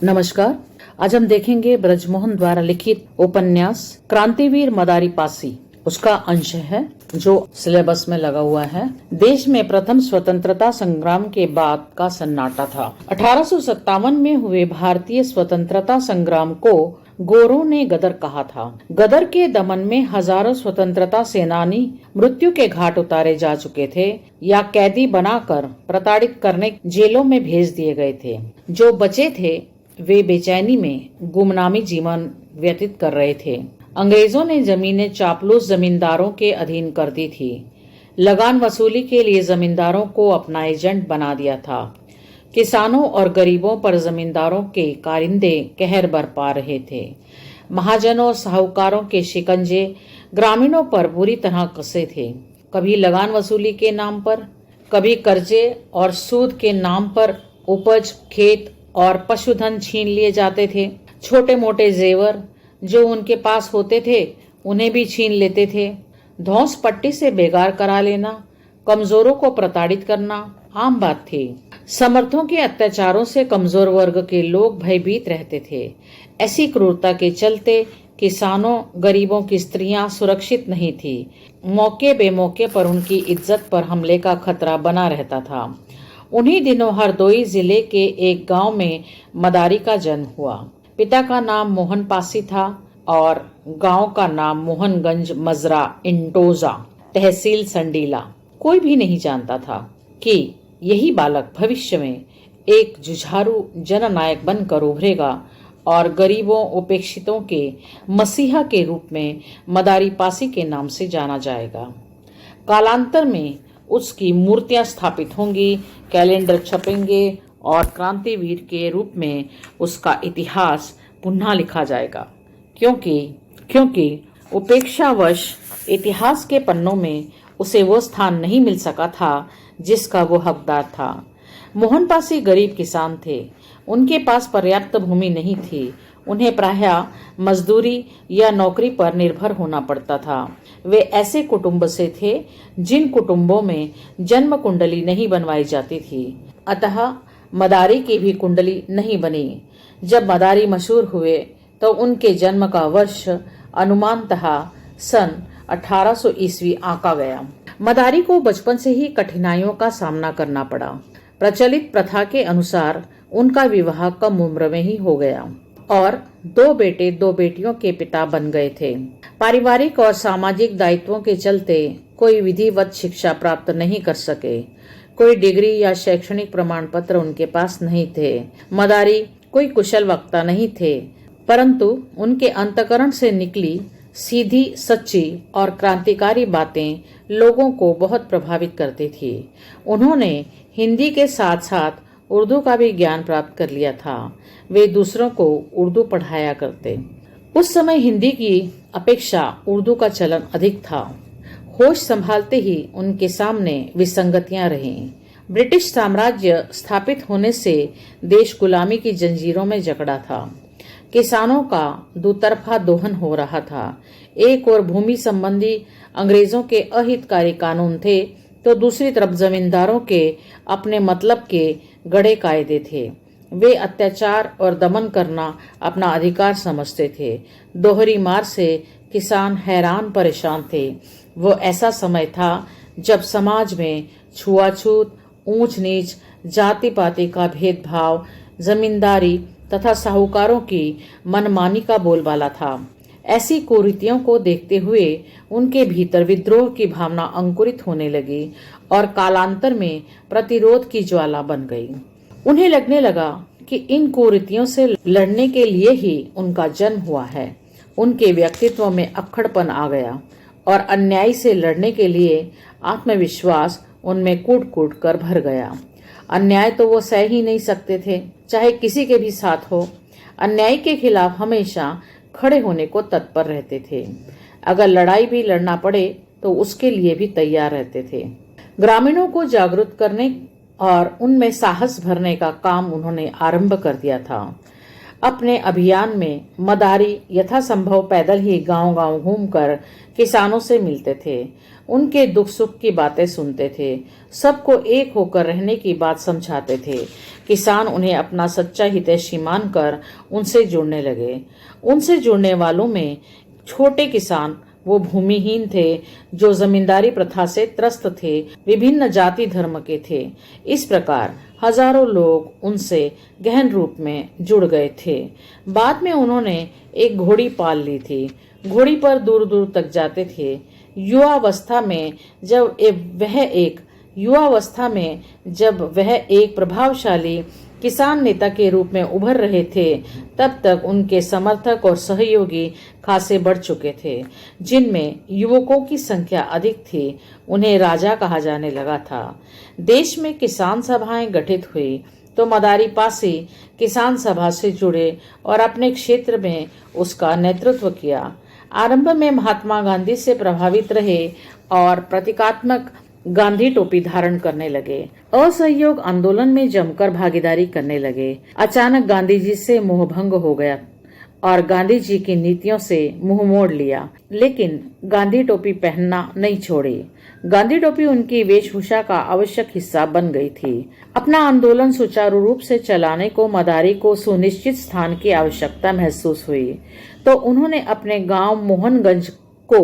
नमस्कार। आज हम देखेंगे ब्रजमोहन द्वारा लिखित उपन्यास क्रांतिवीर मदारी पासी। उसका अंश है जो सिलेबस में लगा हुआ है। देश में प्रथम स्वतंत्रता संग्राम के बाद का सन्नाटा था। 1857 में हुए भारतीय स्वतंत्रता संग्राम को गोरों ने गदर कहा था। गदर के दमन में हजारों स्वतंत्रता सेनानी मृत्यु के घाट उतारे जा चुके थे या कैदी बनाकर प्रताड़ित करने जेलों में भेज दिए गए थे। जो बचे थे वे बेचैनी में गुमनामी जीवन व्यतीत कर रहे थे। अंग्रेजों ने जमीनें चापलूस जमींदारों के अधीन कर दी थी। लगान वसूली के लिए जमींदारों को अपना एजेंट बना दिया था। किसानों और गरीबों पर जमींदारों के कारिंदे कहर बरपा रहे थे। महाजनों और साहूकारों के शिकंजे ग्रामीणों पर बुरी तरह कसे थे। कभी लगान वसूली के नाम पर, कभी कर्जे और सूद के नाम पर उपज, खेत और पशुधन छीन लिए जाते थे। छोटे मोटे जेवर जो उनके पास होते थे उन्हें भी छीन लेते थे। धौंस पट्टी से बेगार करा लेना, कमजोरों को प्रताड़ित करना आम बात थी। समर्थों के अत्याचारों से कमजोर वर्ग के लोग भयभीत रहते थे। ऐसी क्रूरता के चलते किसानों, गरीबों की स्त्रियां सुरक्षित नहीं थी। मौके बेमौके पर उनकी इज्जत पर हमले का खतरा बना रहता था। उन्हीं दिनों हरदोई जिले के एक गांव में मदारी का जन्म हुआ। पिता का नाम मोहन पासी था और गांव का नाम मोहनगंज मजरा इंटोजा, तहसील संडीला। कोई भी नहीं जानता था कि यही बालक भविष्य में एक जुझारू जननायक बनकर उभरेगा और गरीबों, उपेक्षितों के मसीहा के रूप में मदारी पासी के नाम से जाना जाएगा। कालांतर में उसकी मूर्तियां स्थापित होंगी, कैलेंडर छपेंगे और क्रांतिवीर के रूप में उसका इतिहास पुनः लिखा जाएगा। क्योंकि उपेक्षावश इतिहास के पन्नों में उसे वो स्थान नहीं मिल सका था जिसका वो हकदार था। मोहन पासी गरीब किसान थे। उनके पास पर्याप्त भूमि नहीं थी। उन्हें प्रायः मजदूरी या नौकरी पर निर्भर होना पड़ता था। वे ऐसे कुटुंब से थे जिन कुटुंबों में जन्म कुंडली नहीं बनवाई जाती थी। अतः मदारी की भी कुंडली नहीं बनी। जब मदारी मशहूर हुए तो उनके जन्म का वर्ष अनुमानतः सन 1800 ईस्वी आंका गया। मदारी को बचपन से ही कठिनाइयों का सामना करना पड़ा। प्रचलित प्रथा के अनुसार उनका विवाह कम उम्र में ही हो गया और 2 बेटे 2 बेटियों के पिता बन गए थे। पारिवारिक और सामाजिक दायित्वों के चलते कोई विधिवत शिक्षा प्राप्त नहीं कर सके। कोई डिग्री या शैक्षणिक प्रमाण पत्र उनके पास नहीं थे। मदारी कोई कुशल वक्ता नहीं थे, परंतु उनके अंतःकरण से निकली सीधी, सच्ची और क्रांतिकारी बातें लोगों को बहुत प्रभावित करती थी। उन्होंने हिंदी के साथ साथ उर्दू का भी ज्ञान प्राप्त कर लिया था। वे दूसरों को उर्दू पढ़ाया करते। उस समय हिंदी की अपेक्षा उर्दू का चलन अधिक था। होश संभालते ही उनके सामने विसंगतियां रहीं। ब्रिटिश साम्राज्य स्थापित होने से देश गुलामी की जंजीरों में जकड़ा था। किसानों का दुतरफा दोहन हो रहा था। एक ओर भूमि संबंधी अंग्रेजों के अहितकारी कानून थे तो दूसरी तरफ जमींदारों के अपने मतलब के गड़े कायदे थे। वे अत्याचार और दमन करना अपना अधिकार समझते थे। दोहरी मार से किसान हैरान परेशान थे। वो ऐसा समय था जब समाज में छुआछूत, ऊंच नीच, जाति पाति का भेदभाव, जमींदारी तथा साहूकारों की मनमानी का बोलबाला था। ऐसी कुरीतियों को देखते हुए उनके भीतर विद्रोह की भावना अंकुरित होने लगी और कालांतर में प्रतिरोध की ज्वाला बन गई। उन्हें लगने लगा कि इन कुरीतियों से लड़ने के लिए ही उनका जन्म हुआ है। उनके व्यक्तित्व में अक्खड़पन आ गया और अन्याय से लड़ने के लिए आत्मविश्वास उनमें कूट कूट कर भर गया। अन्याय तो वो सह ही नहीं सकते थे, चाहे किसी के भी साथ हो। अन्याय के खिलाफ हमेशा खड़े होने को तत्पर रहते थे। अगर लड़ाई भी लड़ना पड़े तो उसके लिए भी तैयार रहते थे। ग्रामीणों को जागरूक करने और उनमें साहस भरने का काम उन्होंने आरंभ कर दिया था। अपने अभियान में मदारी यथासंभव पैदल ही गांव-गांव घूमकर किसानों से मिलते थे, उनके दुख सुख की बातें सुनते थे, सबको एक होकर रहने की बात समझाते थे। किसान उन्हें अपना सच्चा हितैषी मानकर उनसे जुड़ने लगे। उनसे जुड़ने वालों में छोटे किसान वो भूमिहीन थे जो जमींदारी प्रथा से त्रस्त थे, विभिन्न जाति धर्म के थे। इस प्रकार हजारों लोग उनसे गहन रूप में जुड़ गए थे। बाद में उन्होंने एक घोड़ी पाल ली थी। घोड़ी पर दूर दूर तक जाते थे। युवावस्था में जब वह एक प्रभावशाली किसान नेता के रूप में उभर रहे थे, तब तक उनके समर्थक और सहयोगी खासे बढ़ चुके थे। जिनमें युवकों की संख्या अधिक थी, उन्हें राजा कहा जाने लगा था। देश में किसान सभाएं गठित हुई तो मदारी पासी किसान सभा से जुड़े और अपने क्षेत्र में उसका नेतृत्व किया। आरंभ में महात्मा गांधी से प्रभावित रहे और प्रतीकात्मक गांधी टोपी धारण करने लगे। असहयोग आंदोलन में जमकर भागीदारी करने लगे। अचानक गांधी जी से मोहभंग हो गया और गांधी जी की नीतियों से मुंह मोड़ लिया, लेकिन गांधी टोपी पहनना नहीं छोड़ी। गांधी टोपी उनकी वेशभूषा का आवश्यक हिस्सा बन गई थी। अपना आंदोलन सुचारू रूप से चलाने को मदारी को सुनिश्चित स्थान की आवश्यकता महसूस हुई, तो उन्होंने अपने गांव मोहनगंज को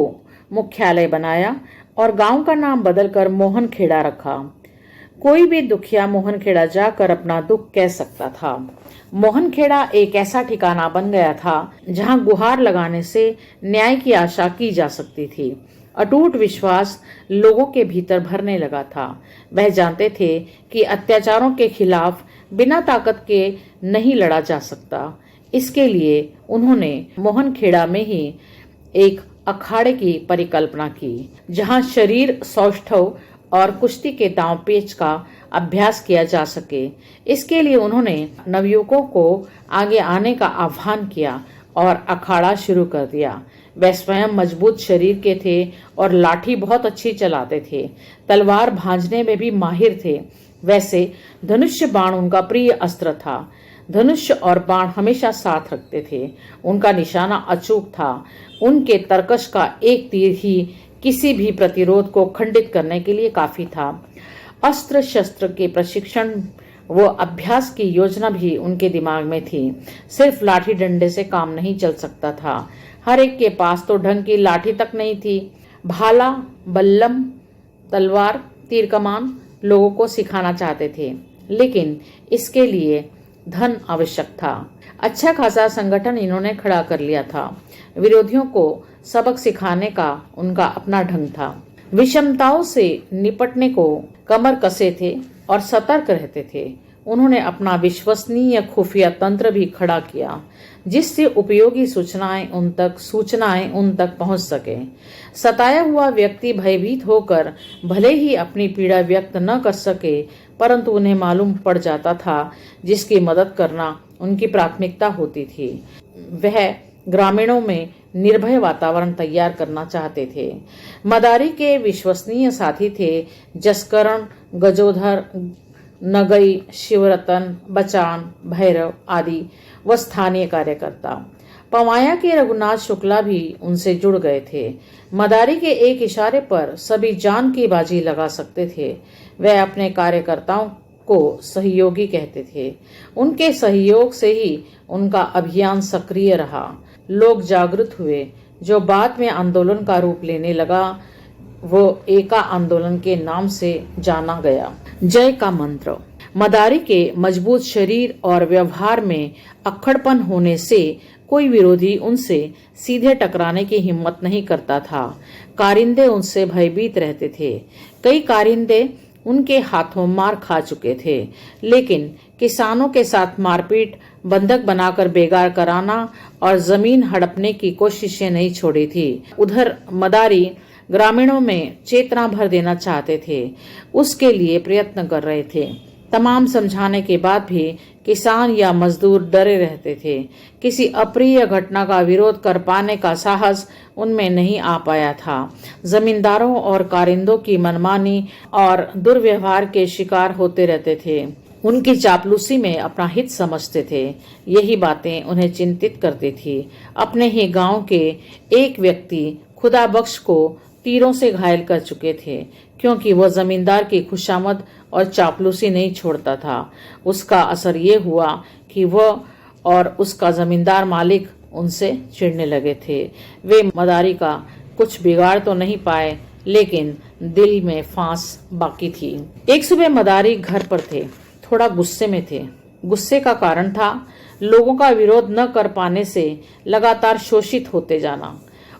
मुख्यालय बनाया और गांव का नाम बदलकर मोहनखेड़ा रखा। कोई भी दुखिया मोहनखेड़ा जाकर अपना दुख कह सकता था। मोहनखेड़ा एक ऐसा ठिकाना बन गया था जहां गुहार लगाने से न्याय की आशा की जा सकती थी। अटूट विश्वास लोगों के भीतर भरने लगा था। वह जानते थे कि अत्याचारों के खिलाफ बिना ताकत के नहीं लड़ा जा सकता। इसके लिए उन्होंने मोहनखेड़ा में ही एक अखाड़े की परिकल्पना की, जहां शरीर सौष्ठव और कुश्ती के दांव पेच का अभ्यास किया जा सके। इसके लिए उन्होंने नवयुवकों को आगे आने का आह्वान किया और अखाड़ा शुरू कर दिया। वे स्वयं मजबूत शरीर के थे और लाठी बहुत अच्छी चलाते थे। तलवार भांजने में भी माहिर थे। वैसे धनुष्य बाण उनका प्रिय अस्त्र था। धनुष्य और बाण हमेशा साथ रखते थे। उनका निशाना अचूक था। उनके तरकश का एक तीर ही किसी भी प्रतिरोध को खंडित करने के लिए काफी था। अस्त्र शस्त्र के प्रशिक्षण व अभ्यास की योजना भी उनके दिमाग में थी। सिर्फ लाठी डंडे से काम नहीं चल सकता था। हर एक के पास तो ढंग की लाठी तक नहीं थी। भाला, बल्लम, तलवार, तीर कमान लोगों को सिखाना चाहते थे, लेकिन इसके लिए धन आवश्यक था। अच्छा खासा संगठन इन्होंने खड़ा कर लिया था। विरोधियों को सबक सिखाने का उनका अपना ढंग था। विषमताओं से निपटने को कमर कसे थे और सतर्क रहते थे। उन्होंने अपना विश्वसनीय खुफिया तंत्र भी खड़ा किया, जिससे उपयोगी सूचनाएं उन तक पहुंच सके। सताया हुआ व्यक्ति भयभीत होकर भले ही अपनी पीड़ा व्यक्त न कर सके, परंतु उन्हें मालूम पड़ जाता था जिसकी मदद करना उनकी प्राथमिकता होती थी। वह ग्रामीणों में निर्भय वातावरण तैयार करना चाहते थे। मदारी के विश्वसनीय साथी थे जसकरण, गजोधर, नगई, शिवरतन, बचान, भैरव आदि व स्थानीय कार्यकर्ता। पवाया के रघुनाथ शुक्ला भी उनसे जुड़ गए थे। मदारी के एक इशारे पर सभी जान की बाजी लगा सकते थे। वह अपने कार्यकर्ताओं को सहयोगी कहते थे। उनके सहयोग से ही उनका अभियान सक्रिय रहा। लोग जागृत हुए, जो बाद में आंदोलन का रूप लेने लगा। वो एका आंदोलन के नाम से जाना गया। जय का मंत्र। मदारी के मजबूत शरीर और व्यवहार में अक्खड़पन होने से कोई विरोधी उनसे सीधे टकराने की हिम्मत नहीं करता था। कारिंदे उनसे भयभीत रहते थे। कई कारिंदे उनके हाथों मार खा चुके थे, लेकिन किसानों के साथ मारपीट, बंधक बनाकर बेगार कराना और जमीन हड़पने की कोशिशें नहीं छोड़ी थी। उधर मदारी ग्रामीणों में चेतना भर देना चाहते थे, उसके लिए प्रयत्न कर रहे थे। तमाम समझाने के बाद भी किसान या मजदूर डरे रहते थे। किसी अप्रिय घटना का विरोध कर पाने का साहस उनमें नहीं आ पाया था। जमींदारों और कारिंदों की मनमानी और दुर्व्यवहार के शिकार होते रहते थे। उनकी चापलूसी में अपना हित समझते थे। यही बातें उन्हें चिंतित करती थी। अपने ही गांव के एक व्यक्ति खुदा बख्श को तीरों से घायल कर चुके थे, क्योंकि वह जमींदार की खुशामद और चापलूसी नहीं छोड़ता था। उसका असर ये हुआ कि वह और उसका जमींदार मालिक उनसे चिढ़ने लगे थे। वे मदारी का कुछ बिगाड़ तो नहीं पाए, लेकिन दिल में फांस बाकी थी। एक सुबह मदारी घर पर थे, थोड़ा गुस्से में थे। गुस्से का कारण था लोगों का विरोध न कर पाने से लगातार शोषित होते जाना।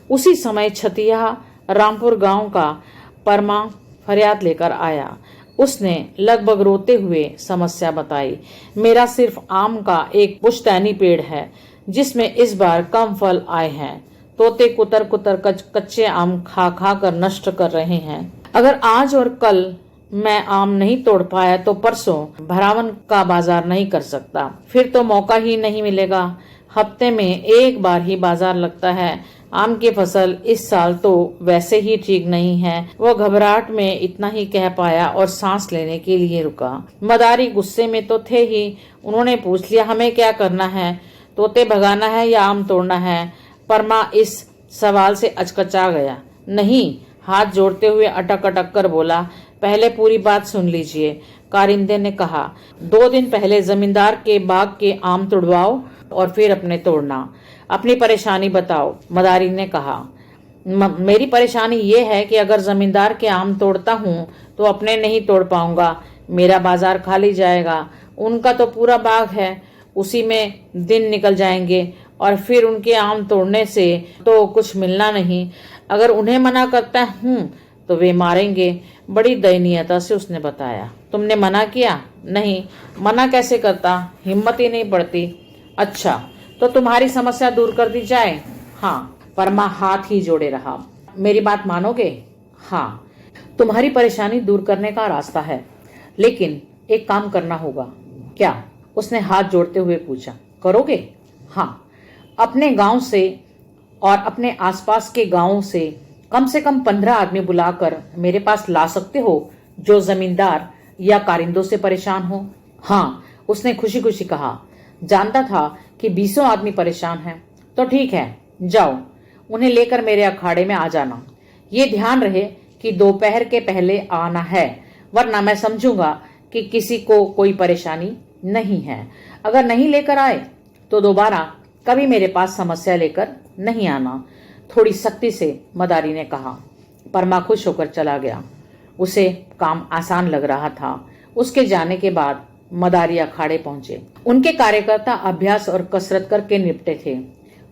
उसी समय छतिया रामपुर गांव का परमा फरियाद लेकर आया। उसने लगभग रोते हुए समस्या बताई। मेरा सिर्फ आम का एक पुश्तैनी पेड़ है, जिसमें इस बार कम फल आए हैं। तोते कुतर कुतर कच्चे आम खा खा कर नष्ट कर रहे हैं। अगर आज और कल मैं आम नहीं तोड़ पाया तो परसों भरावन का बाजार नहीं कर सकता, फिर तो मौका ही नहीं मिलेगा। हफ्ते में एक बार ही बाजार लगता है। आम की फसल इस साल तो वैसे ही ठीक नहीं है। वो घबराहट में इतना ही कह पाया और सांस लेने के लिए रुका। मदारी गुस्से में तो थे ही। उन्होंने पूछ लिया, हमें क्या करना है? तोते भगाना है या आम तोड़ना है? परमा इस सवाल से अचकचा गया। नहीं, हाथ जोड़ते हुए अटक अटक कर बोला, पहले पूरी बात सुन लीजिए। कारिंदे ने कहा, 2 दिन पहले जमींदार के बाग के आम तुड़वाओ और फिर अपने तोड़ना। अपनी परेशानी बताओ। मदारी ने कहा, मेरी परेशानी ये है कि अगर जमींदार के आम तोड़ता हूँ तो अपने नहीं तोड़ पाऊंगा। मेरा बाजार खाली जाएगा। उनका तो पूरा बाग है, उसी में दिन निकल जाएंगे और फिर उनके आम तोड़ने से तो कुछ मिलना नहीं। अगर उन्हें मना करता हूँ तो वे मारेंगे। बड़ी दयनीयता से उसने बताया। तुमने मना किया? नहीं, मना कैसे करता, हिम्मत ही नहीं पड़ती। अच्छा, तो तुम्हारी समस्या दूर कर दी जाए? हाँ। परमा हाथ ही जोड़े रहा। मेरी बात मानोगे? हाँ। तुम्हारी परेशानी दूर करने का रास्ता है, लेकिन एक काम करना होगा। क्या? उसने हाथ जोड़ते हुए पूछा। करोगे? हाँ। अपने गांव से और अपने आसपास के गांवों से कम 15 आदमी बुलाकर मेरे पास ला सकते हो, जो जमींदार या कारिंदों से परेशान हो? हाँ, उसने खुशी खुशी कहा। जानता था कि 20 आदमी परेशान हैं। तो ठीक है, जाओ, उन्हें लेकर मेरे अखाड़े में आ जाना। ये ध्यान रहे कि दोपहर के पहले आना है, वरना मैं समझूंगा कि किसी को कोई परेशानी नहीं है। अगर नहीं लेकर आए तो दोबारा कभी मेरे पास समस्या लेकर नहीं आना। थोड़ी सख्ती से मदारी ने कहा। परमा खुश होकर चला गया। उसे काम आसान लग रहा था। उसके जाने के बाद मदारी अखाड़े पहुंचे। उनके कार्यकर्ता अभ्यास और कसरत करके निपटे थे।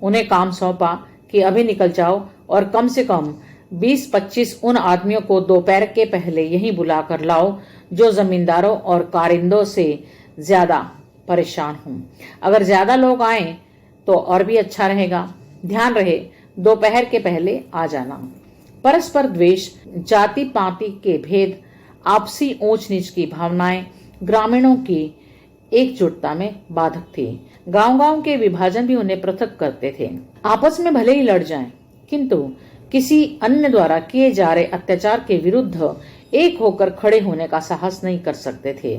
उन्हें काम सौंपा कि अभी निकल जाओ और कम से कम 20-25 उन आदमियों को दोपहर के पहले यहीं बुलाकर लाओ, जो जमींदारों और कारिंदों से ज्यादा परेशान हों। अगर ज्यादा लोग आए तो और भी अच्छा रहेगा। ध्यान रहे, दोपहर के पहले आ जाना। परस्पर द्वेष, जाति पाति के भेद, आपसी ऊंच नीच की भावनाएं ग्रामीणों की एकजुटता में बाधक थी। गांव-गांव के विभाजन भी उन्हें पृथक करते थे। आपस में भले ही लड़ जाएं, किंतु किसी अन्य द्वारा किए जा रहे अत्याचार के विरुद्ध एक होकर खड़े होने का साहस नहीं कर सकते थे।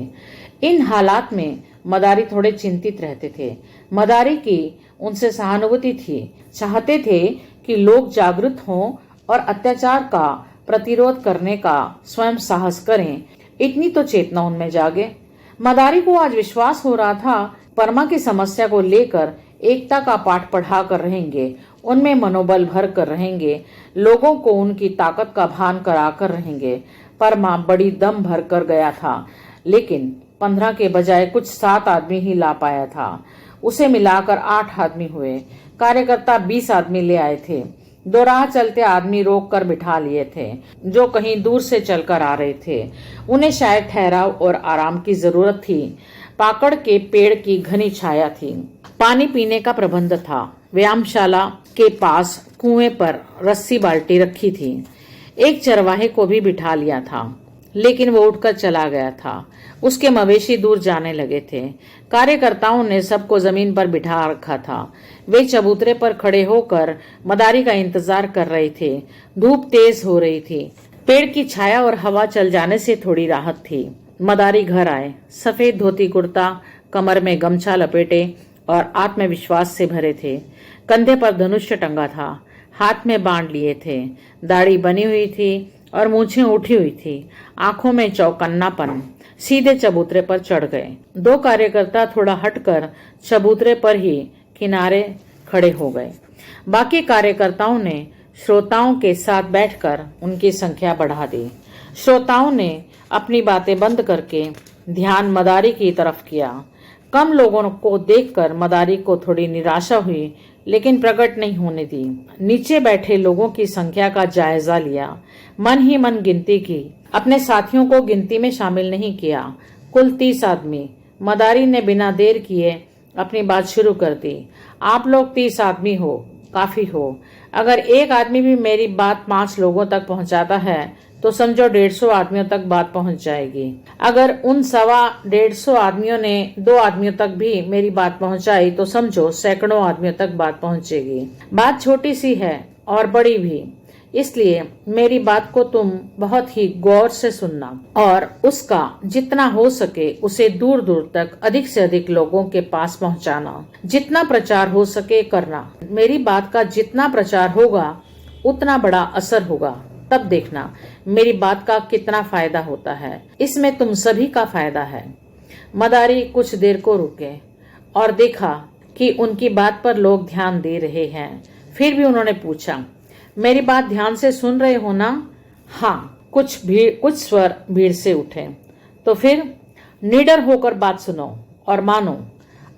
इन हालात में मदारी थोड़े चिंतित रहते थे। मदारी की उनसे सहानुभूति थी। चाहते थे कि लोग जागृत हों और अत्याचार का प्रतिरोध करने का स्वयं साहस करें। इतनी तो चेतना उनमें जागे। मदारी को आज विश्वास हो रहा था, परमा की समस्या को लेकर एकता का पाठ पढ़ा कर रहेंगे, उनमें मनोबल भर कर रहेंगे, लोगों को उनकी ताकत का भान करा कर रहेंगे। परमा बड़ी दम भर कर गया था, लेकिन 15 के बजाय कुछ 7 आदमी ही ला पाया था। उसे मिलाकर 8 आदमी हुए। कार्यकर्ता 20 आदमी ले आए थे। 2 राह चलते आदमी रोक कर बिठा लिए थे, जो कहीं दूर से चलकर आ रहे थे। उन्हें शायद ठहराव और आराम की जरूरत थी। पाकड़ के पेड़ की घनी छाया थी। पानी पीने का प्रबंध था। व्यायामशाला के पास कुएं पर रस्सी बाल्टी रखी थी। एक चरवाहे को भी बिठा लिया था, लेकिन वो उठकर चला गया था। उसके मवेशी दूर जाने लगे थे। कार्यकर्ताओं ने सबको जमीन पर बिठा रखा था। वे चबूतरे पर खड़े होकर मदारी का इंतजार कर रहे थे। धूप तेज हो रही थी। पेड़ की छाया और हवा चल जाने से थोड़ी राहत थी। मदारी घर आए। सफेद धोती कुर्ता, कमर में गमछा लपेटे और आत्मविश्वास से भरे थे। कंधे पर धनुष्य टंगा था, हाथ में बाण लिए थे। दाढ़ी बनी हुई थी और मूछें उठी हुई थी। आंखों में चौकन्नापन। सीधे चबूतरे पर चढ़ गए। दो कार्यकर्ता थोड़ा हटकर चबूतरे पर ही किनारे खड़े हो गए। बाकी कार्यकर्ताओं ने श्रोताओं के साथ बैठकर उनकी संख्या बढ़ा दी। श्रोताओं ने अपनी बातें बंद करके ध्यान मदारी की तरफ किया। कम लोगों को देखकर मदारी को थोड़ी निराशा हुई, लेकिन प्रकट नहीं होने दी। नीचे बैठे लोगों की संख्या का जायजा लिया, मन ही मन गिनती की। अपने साथियों को गिनती में शामिल नहीं किया। कुल 30 आदमी। मदारी ने बिना देर किए अपनी बात शुरू कर दी। आप लोग 30 आदमी हो, काफी हो। अगर एक आदमी भी मेरी बात 5 लोगों तक पहुंचाता है तो समझो 150 आदमियों तक बात पहुंच जाएगी। अगर उन 125 आदमियों ने 2 आदमियों तक भी मेरी बात पहुंचाई तो समझो सैकड़ों आदमियों तक बात पहुंचेगी। बात छोटी सी है और बड़ी भी, इसलिए मेरी बात को तुम बहुत ही गौर से सुनना और उसका जितना हो सके उसे दूर दूर तक अधिक से अधिक लोगों के पास पहुंचाना। जितना प्रचार हो सके करना। मेरी बात का जितना प्रचार होगा उतना बड़ा असर होगा। तब देखना मेरी बात का कितना फायदा होता है। इसमें तुम सभी का फायदा है। मदारी कुछ देर को रुके और देखा कि उनकी बात पर लोग ध्यान दे रहे हैं। फिर भी उन्होंने पूछा, मेरी बात ध्यान से सुन रहे हो ना? हाँ। कुछ स्वर भीड़ से उठे। तो फिर निडर होकर बात सुनो और मानो।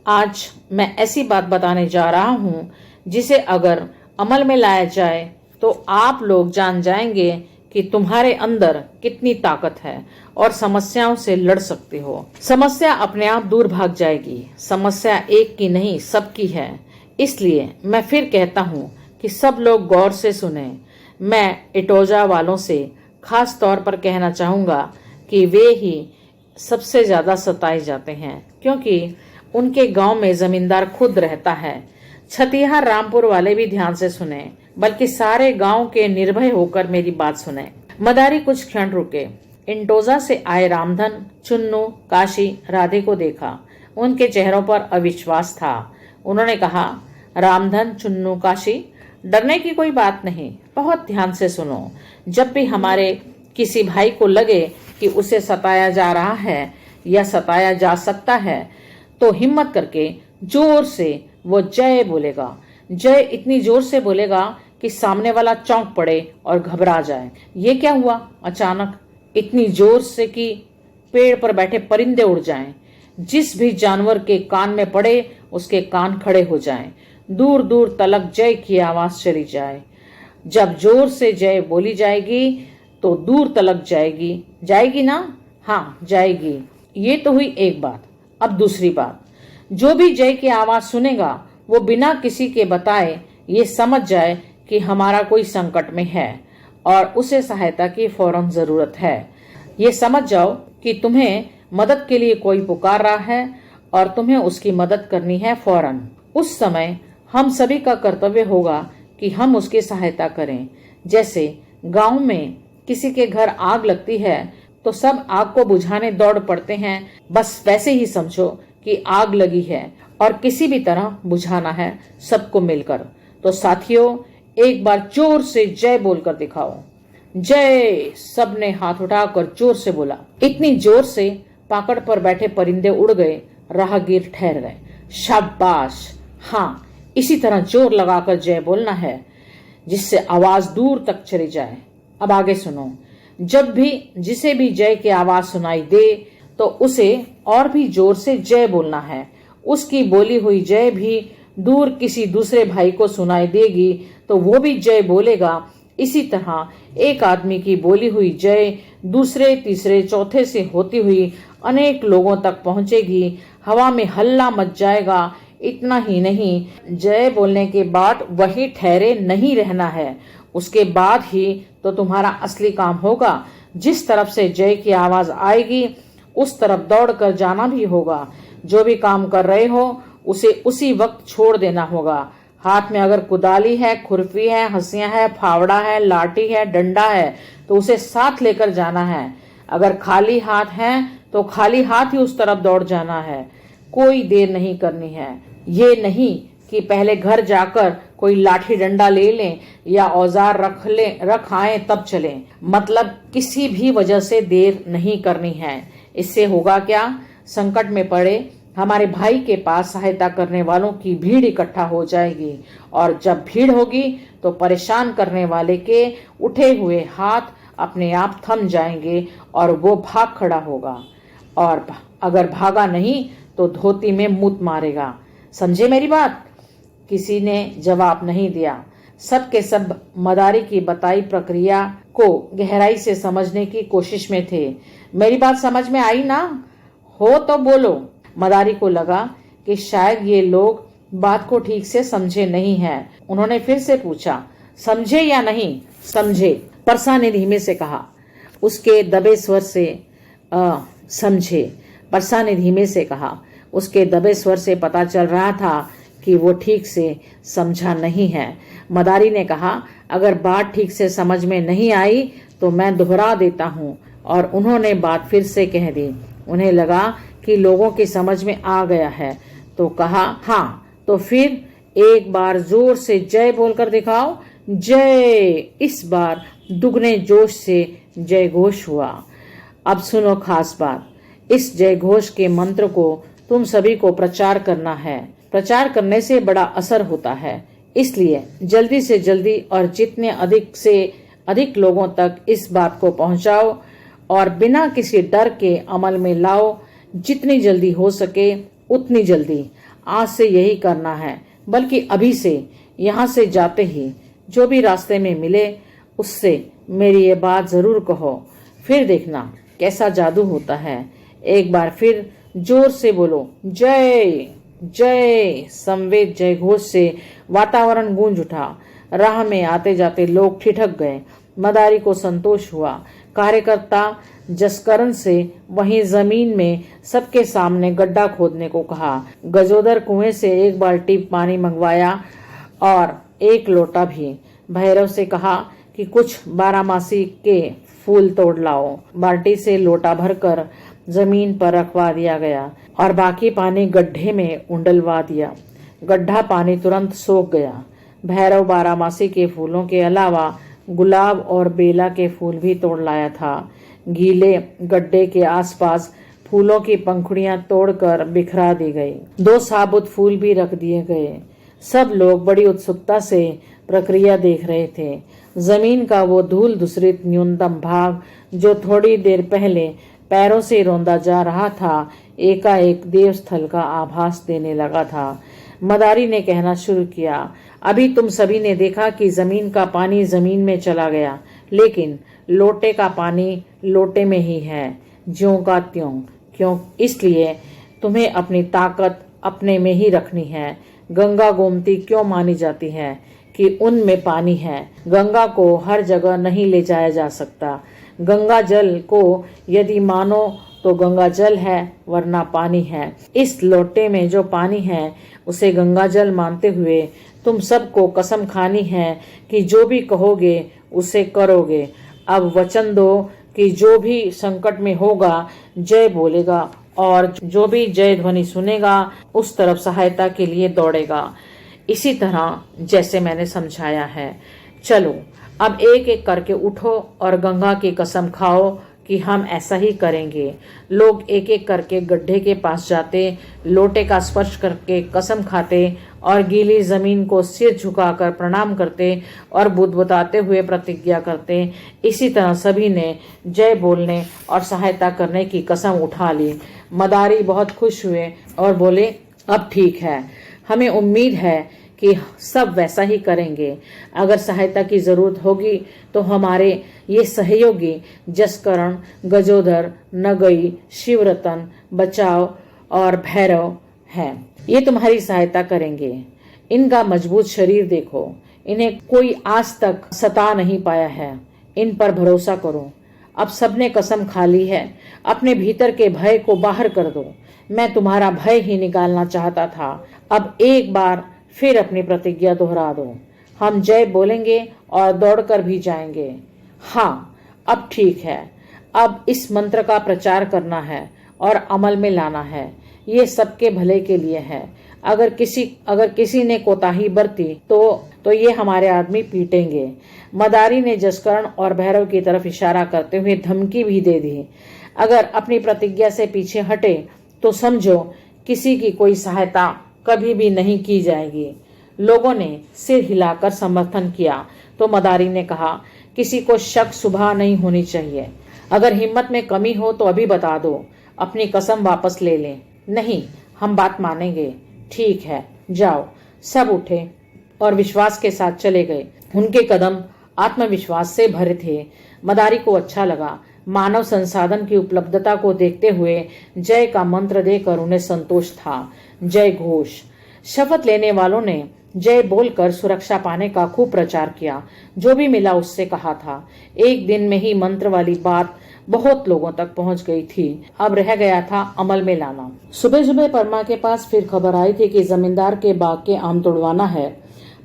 आज मैं ऐसी बात बताने जा रहा हूँ जिसे अगर अमल में लाया जाए तो आप लोग जान जाएंगे कि तुम्हारे अंदर कितनी ताकत है और समस्याओं से लड़ सकते हो। समस्या अपने आप दूर भाग जाएगी। समस्या एक की नहीं, सबकी है। इसलिए मैं फिर कहता हूँ कि सब लोग गौर से सुने। मैं इटोजा वालों से खास तौर पर कहना चाहूंगा कि वे ही सबसे ज्यादा सताए जाते हैं, क्योंकि उनके गांव में जमींदार खुद रहता है। छतिहार रामपुर वाले भी ध्यान से सुने, बल्कि सारे गांव के निर्भय होकर मेरी बात सुने। मदारी कुछ क्षण रुके। इंटोजा से आए रामधन, चुन्नू, काशी, राधे को देखा। उनके चेहरों पर अविश्वास था। उन्होंने कहा, रामधन, चुन्नू, काशी, डरने की कोई बात नहीं। बहुत ध्यान से सुनो। जब भी हमारे किसी भाई को लगे कि उसे सताया जा रहा है या सताया जा सकता है तो हिम्मत करके जोर से वो जय बोलेगा। जय इतनी जोर से बोलेगा कि सामने वाला चौंक पड़े और घबरा जाए। ये क्या हुआ अचानक? इतनी जोर से कि पेड़ पर बैठे परिंदे उड़ जाएं। जिस भी जानवर के कान में पड़े उसके कान खड़े हो जाएं। दूर दूर तलक जय की आवाज चली जाए। जब जोर से जय बोली जाएगी तो दूर तलक जाएगी ना? हाँ, जाएगी। ये तो हुई एक बात। अब दूसरी बात, जो भी जय की आवाज सुनेगा वो बिना किसी के बताए ये समझ जाए कि हमारा कोई संकट में है और उसे सहायता की फौरन जरूरत है। ये समझ जाओ कि तुम्हें मदद के लिए कोई पुकार रहा है और तुम्हें उसकी मदद करनी है फौरन। उस समय हम सभी का कर्तव्य होगा कि हम उसकी सहायता करें। जैसे गांव में किसी के घर आग लगती है तो सब आग को बुझाने दौड़ पड़ते हैं, बस वैसे ही समझो कि आग लगी है और किसी भी तरह बुझाना है सबको मिलकर। तो साथियों, एक बार जोर से जय बोलकर दिखाओ। जय! सबने हाथ उठाकर जोर से बोला। इतनी जोर से पाकड़ पर बैठे परिंदे उड़ गए, राहगीर ठहर गए। शाबाश! हाँ, इसी तरह जोर लगाकर जय बोलना है जिससे आवाज दूर तक चली जाए। अब आगे सुनो। जब भी जिसे भी जय की आवाज सुनाई दे तो उसे और भी जोर से जय बोलना है। उसकी बोली हुई जय भी दूर किसी दूसरे भाई को सुनाई देगी तो वो भी जय बोलेगा। इसी तरह एक आदमी की बोली हुई जय दूसरे, तीसरे, चौथे से होती हुई अनेक लोगों तक पहुंचेगी। हवा में हल्ला मच जाएगा। इतना ही नहीं, जय बोलने के बाद वही ठहरे नहीं रहना है। उसके बाद ही तो तुम्हारा असली काम होगा। जिस तरफ से जय की आवाज आएगी उस तरफ दौड़कर जाना भी होगा। जो भी काम कर रहे हो उसे उसी वक्त छोड़ देना होगा। हाथ में अगर कुदाली है, खुरपी है, हंसिया है, फावड़ा है, लाठी है, डंडा है तो उसे साथ लेकर जाना है। अगर खाली हाथ है तो खाली हाथ ही उस तरफ दौड़ जाना है, कोई देर नहीं करनी है। ये नहीं कि पहले घर जाकर कोई लाठी डंडा ले लें या औजार रख आए तब चलें। मतलब किसी भी वजह से देर नहीं करनी है। इससे होगा क्या, संकट में पड़े हमारे भाई के पास सहायता करने वालों की भीड़ इकट्ठा हो जाएगी, और जब भीड़ होगी तो परेशान करने वाले के उठे हुए हाथ अपने आप थम जाएंगे और वो भाग खड़ा होगा, और अगर भागा नहीं तो धोती में मूत मारेगा। समझे मेरी बात? किसी ने जवाब नहीं दिया। सब के सब मदारी की बताई प्रक्रिया को गहराई से समझने की कोशिश में थे। मेरी बात समझ में आई ना? हो तो बोलो। मदारी को लगा कि शायद ये लोग बात को ठीक से समझे नहीं हैं। उन्होंने फिर से पूछा, समझे या नहीं? समझे, परसा ने धीमे से कहा। उसके दबे स्वर से समझे, परसा ने धीमे से कहा। उसके दबे स्वर से पता चल रहा था कि वो ठीक से समझा नहीं है। मदारी ने कहा, अगर बात ठीक से समझ में नहीं आई तो मैं दोहरा देता हूँ, और उन्होंने बात फिर से कह दी। उन्हें लगा कि लोगों की समझ में आ गया है, तो कहा, हाँ तो फिर एक बार जोर से जय बोलकर दिखाओ। जय। इस बार दुगने जोश से जय घोष हुआ। अब सुनो खास बात, इस जय घोष के मंत्र को तुम सभी को प्रचार करना है। प्रचार करने से बड़ा असर होता है, इसलिए जल्दी से जल्दी और जितने अधिक से अधिक लोगों तक इस बात को पहुंचाओ और बिना किसी डर के अमल में लाओ। जितनी जल्दी हो सके उतनी जल्दी। आज से यही करना है, बल्कि अभी से, यहाँ से जाते ही जो भी रास्ते में मिले उससे मेरी ये बात जरूर कहो, फिर देखना कैसा जादू होता है। एक बार फिर जोर से बोलो, जय जय। संवेद जय घोष से वातावरण गूंज उठा। राह में आते जाते लोग ठिठक गए। मदारी को संतोष हुआ। कार्यकर्ता जसकरण से वहीं जमीन में सबके सामने गड्ढा खोदने को कहा। गजोदर कुएं से एक बाल्टी पानी मंगवाया और एक लोटा भी। भैरव से कहा कि कुछ बारामासी के फूल तोड़ लाओ। बाल्टी से लोटा भरकर जमीन पर रखवा दिया गया और बाकी पानी गड्ढे में उंडलवा दिया। गड्ढा पानी तुरंत सूख गया। भैरव बारामासी के फूलों के अलावा गुलाब और बेला के फूल भी तोड़ लाया था। गीले गड्ढे के आसपास फूलों की पंखुड़ियां तोड़कर बिखरा दी गई। 2 साबुत फूल भी रख दिए गए। सब लोग बड़ी उत्सुकता से प्रक्रिया देख रहे थे। जमीन का वो धूल दूसरित न्यूनतम भाग जो थोड़ी देर पहले पैरों से रौंदा जा रहा था, एकाएक देवस्थल का आभास देने लगा था। मदारी ने कहना शुरू किया, अभी तुम सभी ने देखा कि जमीन का पानी जमीन में चला गया, लेकिन लोटे का पानी लोटे में ही है, ज्यों का त्यों। क्यों? इसलिए तुम्हें अपनी ताकत अपने में ही रखनी है। गंगा गोमती क्यों मानी जाती है? कि उनमें पानी है। गंगा को हर जगह नहीं ले जाया जा सकता। गंगा जल को यदि मानो तो गंगा जल है, वरना पानी है। इस लोटे में जो पानी है उसे गंगा जल मानते हुए तुम सबको कसम खानी है कि जो भी कहोगे उसे करोगे। अब वचन दो कि जो भी संकट में होगा जय बोलेगा, और जो भी जय ध्वनि सुनेगा उस तरफ सहायता के लिए दौड़ेगा। इसी तरह जैसे मैंने समझाया है। चलो अब एक एक करके उठो और गंगा की कसम खाओ कि हम ऐसा ही करेंगे। लोग एक एक करके गड्ढे के पास जाते, लोटे का स्पर्श करके कसम खाते और गीली जमीन को सिर झुकाकर प्रणाम करते और बुदबुदाते हुए प्रतिज्ञा करते। इसी तरह सभी ने जय बोलने और सहायता करने की कसम उठा ली। मदारी बहुत खुश हुए और बोले, अब ठीक है, हमें उम्मीद है कि सब वैसा ही करेंगे। अगर सहायता की जरूरत होगी तो हमारे ये सहयोगी जसकरण, गजोदर, नगई, शिवरतन, बचाव और भैरव हैं। ये तुम्हारी सहायता करेंगे। इनका मजबूत शरीर देखो, इन्हें कोई आज तक सता नहीं पाया है। इन पर भरोसा करो। अब सबने कसम खा ली है, अपने भीतर के भय को बाहर कर दो। मैं तुम्हारा भय ही निकालना चाहता था। अब एक बार फिर अपनी प्रतिज्ञा दोहरा दो। हम जय बोलेंगे और दौड़कर भी जाएंगे। हाँ, अब ठीक है। अब इस मंत्र का प्रचार करना है और अमल में लाना है। ये सबके भले के लिए है। अगर किसी ने कोताही बरती तो ये हमारे आदमी पीटेंगे। मदारी ने जसकरण और भैरव की तरफ इशारा करते हुए धमकी भी दे दी। अगर अपनी प्रतिज्ञा से पीछे हटे तो समझो किसी की कोई सहायता कभी भी नहीं की जाएगी। लोगों ने सिर हिलाकर समर्थन किया तो मदारी ने कहा, किसी को शक सुबह नहीं होनी चाहिए। अगर हिम्मत में कमी हो तो अभी बता दो, अपनी कसम वापस ले लें। नहीं, हम बात मानेंगे। ठीक है, जाओ। सब उठे और विश्वास के साथ चले गए। उनके कदम आत्मविश्वास से भरे थे। मदारी को अच्छा लगा। मानव संसाधन की उपलब्धता को देखते हुए जय का मंत्र देकर उन्हें संतोष था। जय घोष। शपथ लेने वालों ने जय बोलकर सुरक्षा पाने का खूब प्रचार किया। जो भी मिला उससे कहा था। एक दिन में ही मंत्र वाली बात बहुत लोगों तक पहुंच गई थी। अब रह गया था अमल में लाना। सुबह सुबह परमा के पास फिर खबर आई थी कि जमींदार के बाग के आम तोड़वाना है।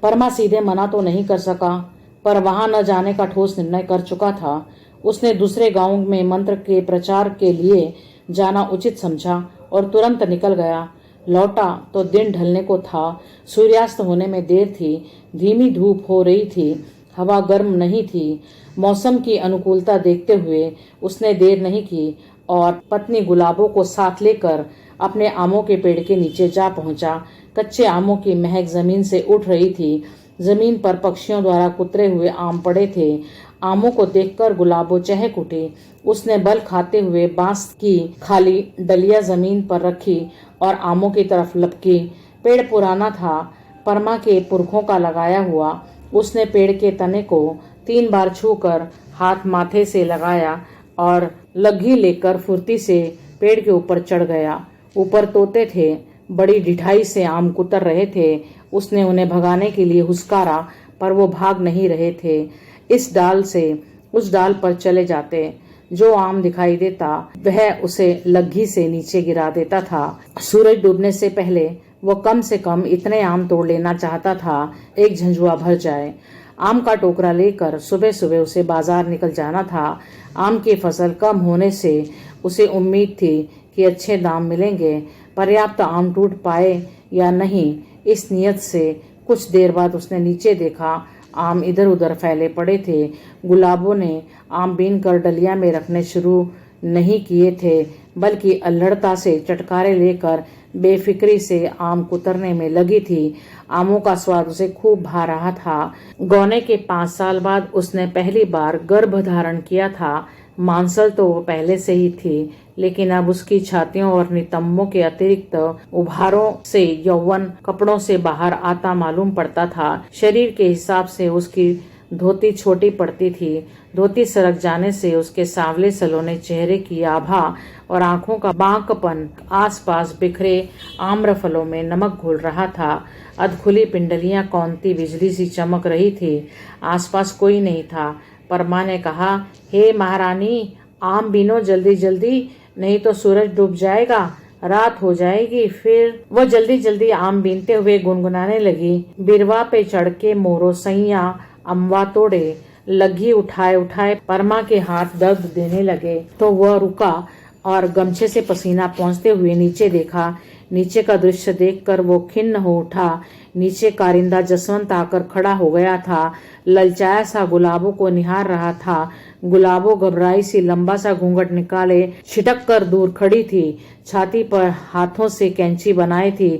परमा सीधे मना तो नहीं कर सका, पर वहां न जाने का ठोस निर्णय कर चुका था। उसने दूसरे गांव में मंत्र के प्रचार के लिए जाना उचित समझा और तुरंत निकल गया। लौटा तो दिन ढलने को था। सूर्यास्त होने में देर थी। धीमी धूप हो रही थी। हवा गर्म नहीं थी। मौसम की अनुकूलता देखते हुए उसने देर नहीं की और पत्नी गुलाबों को साथ लेकर अपने आमों के पेड़ के नीचे जा पहुंचा। कच्चे आमों की महक जमीन से उठ रही थी। जमीन पर पक्षियों द्वारा कुतरे हुए आम पड़े थे। आमों को देखकर गुलाबो चहक उठी। उसने बल खाते हुए बांस की खाली डलिया जमीन पर रखी और आमों की तरफ लपकी। पेड़ पुराना था, परमा के पुरखों का लगाया हुआ। उसने पेड़ के तने को 3 बार छूकर हाथ माथे से लगाया और लग्घी लेकर फुर्ती से पेड़ के ऊपर चढ़ गया। ऊपर तोते थे, बड़ी ढिठाई से आम कुतर रहे थे। उसने उन्हें भगाने के लिए हुस्कारा, पर वो भाग नहीं रहे थे। इस डाल से उस डाल पर चले जाते। जो आम दिखाई देता वह उसे लग्घी से नीचे गिरा देता था। सूरज डूबने से पहले वो कम से कम इतने आम तोड़ लेना चाहता था, एक झंझुआ भर जाए। आम का टोकरा लेकर सुबह सुबह उसे बाजार निकल जाना था। आम की फसल कम होने से उसे उम्मीद थी कि अच्छे दाम मिलेंगे। पर्याप्त आम टूट पाए या नहीं, इस नियत से कुछ देर बाद उसने नीचे देखा। आम इधर उधर फैले पड़े थे। गुलाबों ने आम बीन कर डलिया में रखने शुरू नहीं किए थे, बल्कि अल्हड़ता से चटकारे लेकर बेफिक्री से आम कुतरने में लगी थी। आमों का स्वाद उसे खूब भा रहा था। गौने के 5 साल बाद उसने पहली बार गर्भ धारण किया था। मांसल तो वो पहले से ही थी, लेकिन अब उसकी छातियों और नितंबों के अतिरिक्त उभारों से यौवन कपड़ों से बाहर आता मालूम पड़ता था। शरीर के हिसाब से उसकी धोती छोटी पड़ती थी। धोती सरक जाने से उसके सांवले सलोने चेहरे की आभा और आंखों का बांकपन आसपास बिखरे आम्रफलों में नमक घुल रहा था। अधखुली पिंडलियां कौनती बिजली सी चमक रही थी। आसपास कोई नहीं था। परमा ने कहा, हे महारानी, आम बीनो जल्दी जल्दी, नहीं तो सूरज डूब जाएगा, रात हो जाएगी। फिर वो जल्दी जल्दी आम बीनते हुए गुनगुनाने लगी। बिरवा पे चढ़ के मोरो सैया अम्वा तोड़े। लग्घी उठाए उठाए परमा के हाथ दर्द देने लगे तो वह रुका और गमछे से पसीना पहुँचते हुए नीचे देखा। नीचे का दृश्य देखकर वो खिन्न हो उठा। नीचे कारिंदा जसवंत आकर खड़ा हो गया था। ललचाया सा गुलाबों को निहार रहा था। गुलाबो घबराई सी लंबा सा घूंघट निकाले छिटक कर दूर खड़ी थी। छाती पर हाथों से कैंची बनाई थी।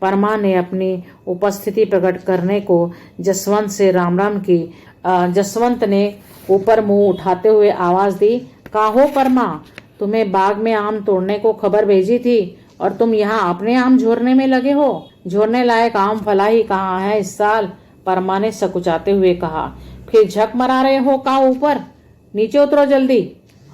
परमा ने अपनी उपस्थिति प्रकट करने को जसवंत से राम राम की। जसवंत ने ऊपर मुंह उठाते हुए आवाज दी, काहो परमा, तुम्हें बाग में आम तोड़ने को खबर भेजी थी और तुम यहाँ अपने आम झोरने में लगे हो। झोरने लायक आम फला ही कहाँ है इस साल? परमा ने सकुचाते हुए कहा। फिर झक मरा रहे हो का ऊपर? नीचे उतरो जल्दी।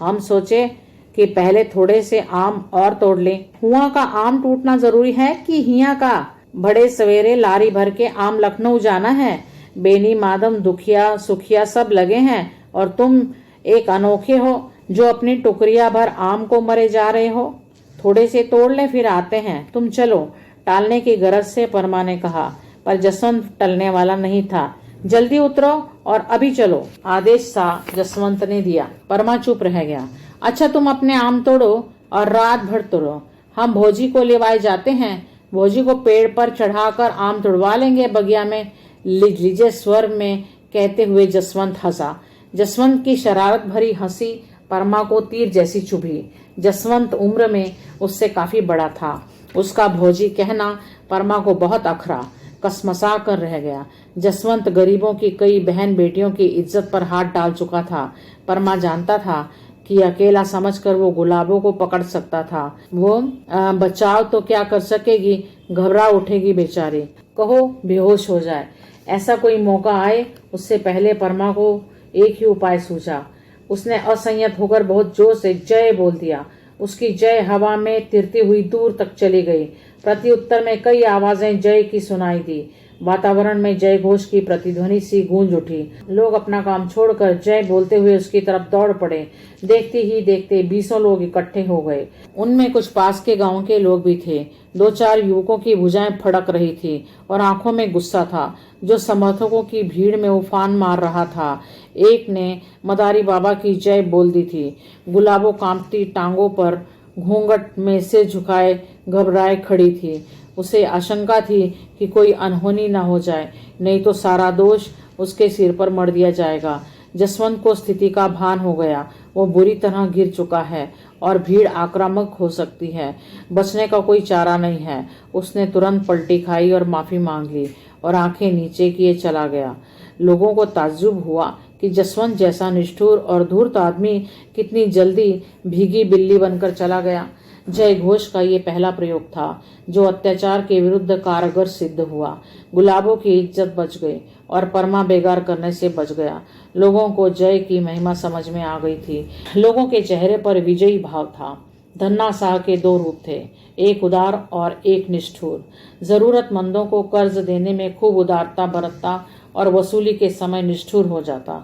हम सोचे कि पहले थोड़े से आम और तोड़ लें। हुआ का आम टूटना जरूरी है कि हिया का? बड़े सवेरे लारी भर के आम लखनऊ जाना है। बेनी मादम दुखिया सुखिया सब लगे हैं और तुम एक अनोखे हो जो अपनी टुकरिया भर आम को मरे जा रहे हो। थोड़े से तोड़ ले, फिर आते हैं। तुम चलो। टालने की गरज से परमा ने कहा, पर जसवंत टलने वाला नहीं था। जल्दी उतरो और अभी चलो, आदेश सा जसवंत ने दिया। परमा चुप रह गया। अच्छा, तुम अपने आम तोड़ो, और रात भर तुरो। हम भोजी को लेवाए जाते हैं, भोजी को पेड़ पर चढ़ाकर आम तुड़वा लेंगे बगिया में, लीजिए स्वर में कहते हुए जसवंत हंसा। जसवंत की शरारत भरी हंसी परमा को तीर जैसी चुभी। जसवंत उम्र में उससे काफी बड़ा था। उसका भोजी कहना परमा को बहुत अखरा, कसमसा कर रह गया। जसवंत गरीबों की कई बहन बेटियों की इज्जत पर हाथ डाल चुका था। परमा जानता था कि अकेला समझकर वो गुलाबों को पकड़ सकता था। वो बचाव तो क्या कर सकेगी, घबरा उठेगी बेचारी, कहो बेहोश हो जाए। ऐसा कोई मौका आए उससे पहले परमा को एक ही उपाय सूझा। उसने असंयत होकर बहुत जोर से जय बोल दिया। उसकी जय हवा में तिरती हुई दूर तक चली गई। प्रत्युत्तर में कई आवाजें जय की सुनाई दी। वातावरण में जय घोष की प्रतिध्वनि सी गूंज उठी। लोग अपना काम छोड़कर जय बोलते हुए उसकी तरफ दौड़ पड़े। देखते ही देखते 20 लोग इकट्ठे हो गए। उनमें कुछ पास के गांव के लोग भी थे। 2-4 युवकों की भुजाएं फड़क रही थी और आंखों में गुस्सा था, जो समर्थकों की भीड़ में उफान मार रहा था। एक ने मदारी बाबा की जय बोल दी थी। गुलाबों कांपती टांगों पर घूंघट में सिर झुकाए घबराए खड़ी थी। उसे आशंका थी कि कोई अनहोनी न हो जाए, नहीं तो सारा दोष उसके सिर पर मढ़ दिया जाएगा। जसवंत को स्थिति का भान हो गया। वो बुरी तरह गिर चुका है और भीड़ आक्रामक हो सकती है। बचने का कोई चारा नहीं है। उसने तुरंत पलटी खाई और माफी मांग ली और आंखें नीचे किए चला गया। लोगों को ताज्जुब हुआ कि जसवंत जैसा निष्ठुर और धूर्त आदमी कितनी जल्दी भीगी बिल्ली बनकर चला गया। जय घोष का ये पहला प्रयोग था जो अत्याचार के विरुद्ध कारगर सिद्ध हुआ। गुलाबों की इज्जत बच गई और परमा बेगार करने से बच गया। लोगों को जय की महिमा समझ में आ गई थी। लोगों के चेहरे पर विजयी भाव था। धन्ना शाह के 2 रूप थे, एक उदार और एक निष्ठुर। जरूरतमंदों को कर्ज देने में खूब उदारता बरतता और वसूली के समय निष्ठुर हो जाता।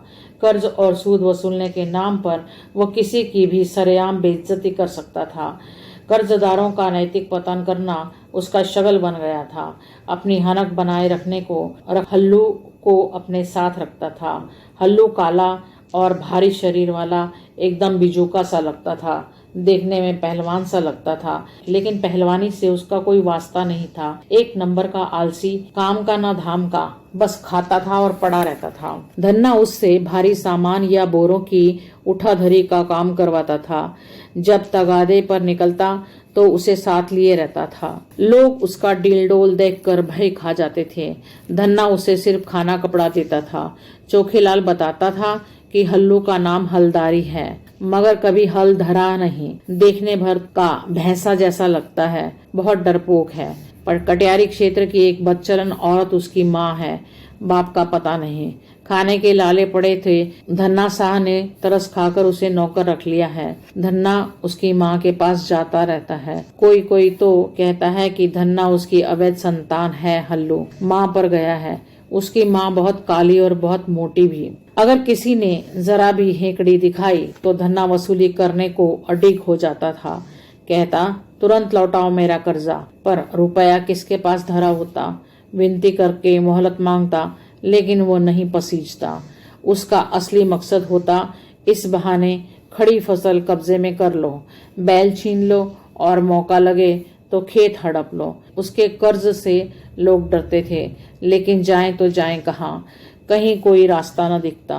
कर्ज और सूद वसूलने के नाम पर वो किसी की भी सरेआम बेइज्जती कर सकता था। कर्जदारों का नैतिक पतन करना उसका शगल बन गया था। अपनी हनक बनाए रखने को हल्लू को अपने साथ रखता था। हल्लू काला और भारी शरीर वाला, एकदम बिजूका सा लगता था। देखने में पहलवान सा लगता था, लेकिन पहलवानी से उसका कोई वास्ता नहीं था। एक नंबर का आलसी, काम का ना धाम का, बस खाता था और पड़ा रहता था। धन्ना उससे भारी सामान या बोरों की उठाधरी का काम करवाता था। जब तगादे पर निकलता तो उसे साथ लिए रहता था। लोग उसका डीलडोल देखकर भय खा जाते थे। धन्ना उसे सिर्फ खाना कपड़ा देता था। चोखेलाल बताता था कि हल्लू का नाम हलदारी है, मगर कभी हल धरा नहीं। देखने भर का भैंसा जैसा लगता है, बहुत डरपोक है। पर कटियारी क्षेत्र की एक बदचलन औरत उसकी माँ है, बाप का पता नहीं। खाने के लाले पड़े थे। धन्ना शाह ने तरस खाकर उसे नौकर रख लिया है। धन्ना उसकी माँ के पास जाता रहता है। कोई कोई तो कहता है कि धन्ना उसकी अवैध संतान है। हल्लू माँ पर गया है। उसकी माँ बहुत काली और बहुत मोटी भी। अगर किसी ने जरा भी हेकड़ी दिखाई तो धन्ना वसूली करने को अडिग हो जाता था। कहता, तुरंत लौटाओ मेरा कर्जा। पर रुपया किसके पास धरा होता। विनती करके मोहलत मांगता, लेकिन वो नहीं पसीजता। उसका असली मकसद होता, इस बहाने खड़ी फसल कब्जे में कर लो, बैल छीन लो और मौका लगे तो खेत हड़प लो। उसके कर्ज से लोग डरते थे, लेकिन जाएं तो जाएं कहाँ, कहीं कोई रास्ता न दिखता।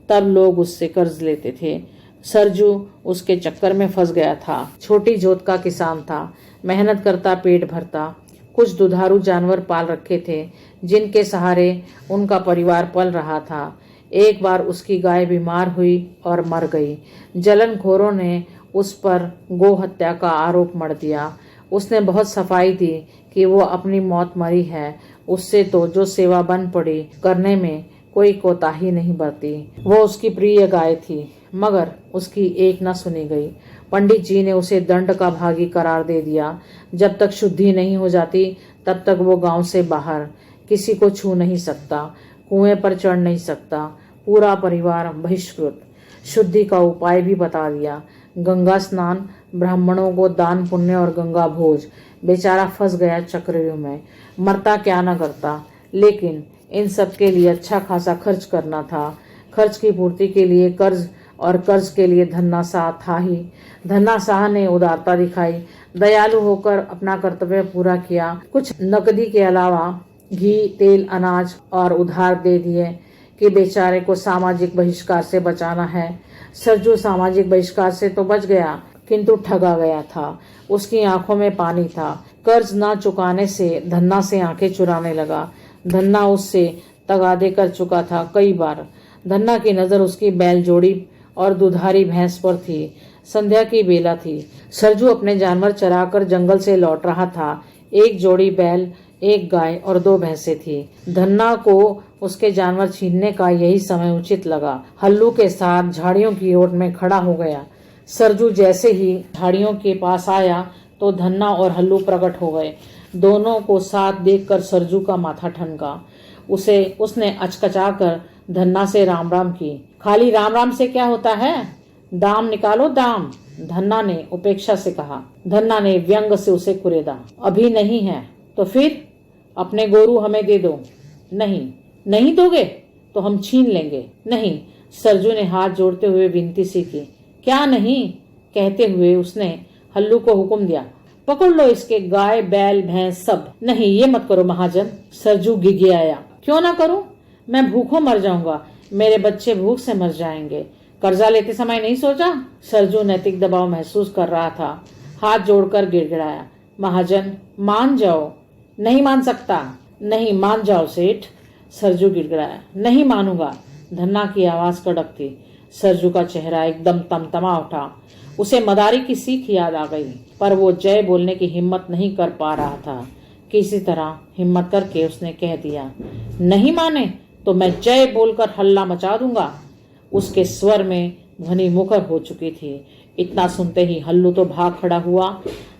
तब लोग उससे कर्ज लेते थे। सरजू उसके चक्कर में फंस गया था। छोटी जोत का किसान था, मेहनत करता, पेट भरता। कुछ दुधारू जानवर पाल रखे थे, जिनके सहारे उनका परिवार पल रहा था। एक बार उसकी गाय बीमार हुई और मर गई। जलनखोरों ने उस पर गो हत्या का आरोप मढ़ दिया। उसने बहुत सफाई दी कि वो अपनी मौत मरी है। उससे तो जो सेवा बन पड़ी करने में कोई कोताही नहीं बरती। वो उसकी प्रिय गाय थी, मगर उसकी एक न सुनी गई। पंडित जी ने उसे दंड का भागी करार दे दिया। जब तक शुद्धि नहीं हो जाती तब तक वो गांव से बाहर किसी को छू नहीं सकता, कुएं पर चढ़ नहीं सकता। पूरा परिवार बहिष्कृत। शुद्धि का उपाय भी बता दिया। गंगा स्नान, ब्राह्मणों को दान पुण्य और गंगा भोज। बेचारा फंस गया चक्रव्यूह में। मरता क्या न करता, लेकिन इन सब के लिए अच्छा खासा खर्च करना था। खर्च की पूर्ति के लिए कर्ज और कर्ज के लिए धन्ना शाह था ही। धन्ना शाह ने उदारता दिखाई, दयालु होकर अपना कर्तव्य पूरा किया। कुछ नकदी के अलावा घी, तेल, अनाज और उधार दे दिए कि बेचारे को सामाजिक बहिष्कार से बचाना है। सरजू सामाजिक बहिष्कार से तो बच गया, किंतु ठगा गया था। उसकी आंखों में पानी था। कर्ज न चुकाने से धन्ना से आंखें चुराने लगा। धन्ना उससे तगादे कर चुका था कई बार। धन्ना की नजर उसकी बैल जोड़ी और दुधारी भैंस पर थी। संध्या की बेला थी। सरजू अपने जानवर चराकर जंगल से लौट रहा था। एक जोड़ी बैल, एक गाय और 2 भैंसें थी। धन्ना को उसके जानवर छीनने का यही समय उचित लगा। हल्लू के साथ झाड़ियों की ओर में खड़ा हो गया। सरजू जैसे ही झाड़ियों के पास आया तो धन्ना और हल्लू प्रकट हो गए। दोनों को साथ देखकर सरजू का माथा ठनका। उसने अचकचाकर धन्ना से राम राम की। खाली राम राम से क्या होता है, दाम निकालो दाम, धन्ना ने उपेक्षा से कहा। धन्ना ने व्यंग से उसे कुरेदा। अभी नहीं है तो फिर अपने गोरू हमें दे दो। नहीं दोगे तो हम छीन लेंगे। नहीं, सरजू ने हाथ जोड़ते हुए विनती सी की। क्या नहीं, कहते हुए उसने हल्लू को हुक्म दिया, पकड़ लो इसके गाय, बैल, भैंस सब। नहीं, ये मत करो महाजन, सरजू गिगियाया। क्यों ना करूं, मैं भूखों मर जाऊंगा, मेरे बच्चे भूख से मर जाएंगे। कर्जा लेते समय नहीं सोचा? सरजू नैतिक दबाव महसूस कर रहा था। हाथ जोड़कर गिड़गिड़ाया, महाजन मान जाओ। नहीं मान सकता। नहीं, मान जाओ सेठ। सरजू गिड़गिड़ाया। नहीं मानूंगा। धन्ना की आवाज कड़क थी। सरजू का चेहरा एकदम तमतमा उठा। उसे मदारी की सीख याद आ गई, पर वो जय बोलने की हिम्मत नहीं कर पा रहा था। किसी तरह हिम्मत करके उसने कह दिया, नहीं माने तो मैं जय बोलकर हल्ला मचा दूंगा। उसके स्वर में ध्वनि मुखर हो चुकी थी। इतना सुनते ही हल्लू तो भाग खड़ा हुआ।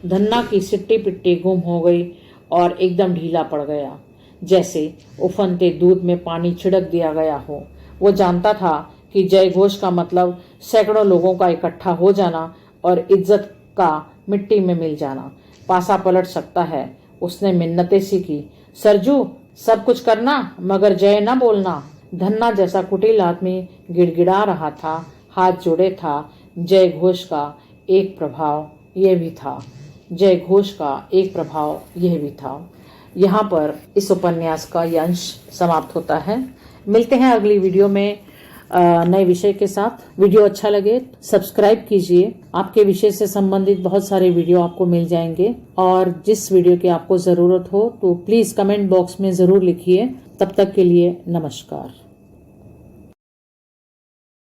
धन्ना की सिट्टी पिट्टी गुम हो गई और एकदम ढीला पड़ गया, जैसे उफनते दूध में पानी छिड़क दिया गया हो। वो जानता था कि जय घोष का मतलब सैकड़ों लोगों का इकट्ठा हो जाना और इज्जत का मिट्टी में मिल जाना। पासा पलट सकता है। उसने मिन्नतें सी की, सरजू सब कुछ करना मगर जय न बोलना। धन्ना जैसा कुटिल आदमी गिड़गिड़ा रहा था, हाथ जोड़े था। जय घोष का एक प्रभाव यह भी था। जय घोष का एक प्रभाव यह भी था। यहाँ पर इस उपन्यास का यह अंश समाप्त होता है। मिलते हैं अगली वीडियो में नए विषय के साथ। वीडियो अच्छा लगे सब्सक्राइब कीजिए। आपके विषय से संबंधित बहुत सारे वीडियो आपको मिल जाएंगे और जिस वीडियो की आपको जरूरत हो तो प्लीज कमेंट बॉक्स में जरूर लिखिए। तब तक के लिए नमस्कार।